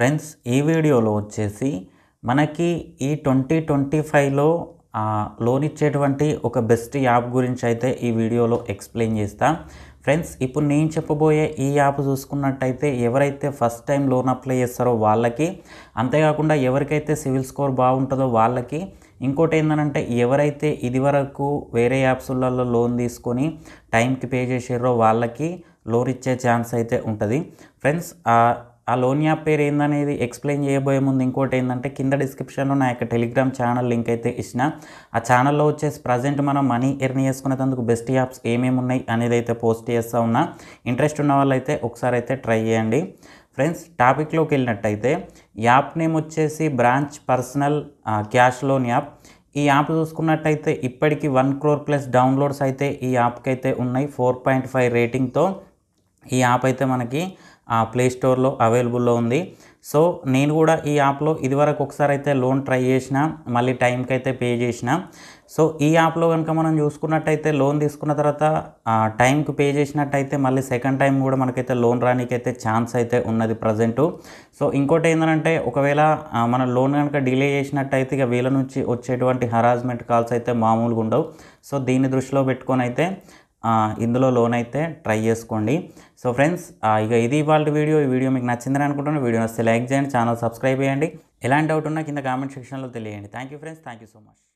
Friends ఈ వీడియోలో వచ్చేసి మనకి ఈ 2025లో లోన్ ఇచ్చేటువంటి ఒక బెస్ట్ యాప్ గురించి అయితే ఈ వీడియోలో ఎక్స్ప్లెయిన్ చేస్తా. ఫ్రెండ్స్ ఇప్పుడు నేను చెప్పబోయే ఈ యాప్ చూసుకున్నట్టయితే ఎవరైతే ఫస్ట్ టైం లోన్ అప్లై చేస్తారో వాళ్ళకి, అంతేకాకుండా ఎవరికైతే సివిల్ స్కోర్ బాగుంటుందో వాళ్ళకి, ఇంకోటి ఏంటంటే ఎవరైతే ఇదివరకు వేరే యాప్స్లలో లోన్ తీసుకొని టైంకి పే చేసారో వాళ్ళకి లోన్ ఇచ్చే ఛాన్స్ అయితే ఉంటుంది. ఫ్రెండ్స్ ఆ లోన్ యాప్ పేరు ఏందనేది ఎక్స్ప్లెయిన్ చేయబోయే ముందు ఇంకోటి ఏంటంటే కింద డిస్క్రిప్షన్లో నా యొక్క టెలిగ్రామ్ ఛానల్ లింక్ అయితే ఇచ్చిన. ఆ ఛానల్లో వచ్చేసి ప్రజెంట్ మనం మనీ ఎర్న్ చేసుకునేందుకు బెస్ట్ యాప్స్ ఏమేమి ఉన్నాయి అనేది అయితే పోస్ట్ చేస్తూ ఉన్నా. ఇంట్రెస్ట్ ఉన్న వాళ్ళైతే ఒకసారి అయితే ట్రై చేయండి. ఫ్రెండ్స్ టాపిక్లోకి వెళ్ళినట్టయితే యాప్ నేమ్ వచ్చేసి branch personal cash loan app. ఈ యాప్ చూసుకున్నట్టయితే ఇప్పటికీ 1 crore+ డౌన్లోడ్స్ అయితే ఈ యాప్కి అయితే ఉన్నాయి. 4.5 రేటింగ్తో ఈ యాప్ అయితే మనకి ప్లే స్టోర్లో అవైలబుల్లో ఉంది. సో నేను కూడా ఈ యాప్లో ఇదివరకు ఒకసారి అయితే లోన్ ట్రై చేసిన, మళ్ళీ టైంకి అయితే పే చేసిన. సో ఈ యాప్లో కనుక మనం చూసుకున్నట్టయితే లోన్ తీసుకున్న తర్వాత టైంకి పే చేసినట్టయితే మళ్ళీ సెకండ్ టైం కూడా మనకైతే లోన్ రానికైతే ఛాన్స్ అయితే ఉన్నది ప్రజెంటు. సో ఇంకోటి ఏంటంటే ఒకవేళ మన లోన్ కనుక డిలే చేసినట్టయితే ఇక వీళ్ళ నుంచి వచ్చేటువంటి హరాస్మెంట్ కాల్స్ అయితే మామూలుగా ఉండవు. సో దీన్ని దృష్టిలో పెట్టుకొని అయితే ఇందులో లోన్ అయితే ట్రై చేసుకోండి. సో ఫ్రెండ్స్ ఇక ఇది ఇవాళ వీడియో. ఈ వీడియో మీకు నచ్చిందని అనుకుంటున్నాను. వీడియో నచ్చితే లైక్ చేయండి, ఛానల్ సబ్స్క్రైబ్ చేయండి. ఎలాంటి డౌట్ ఉన్నా కింద కామెంట్ సెక్షన్లో తెలియండి. Thank you friends, thank you so much.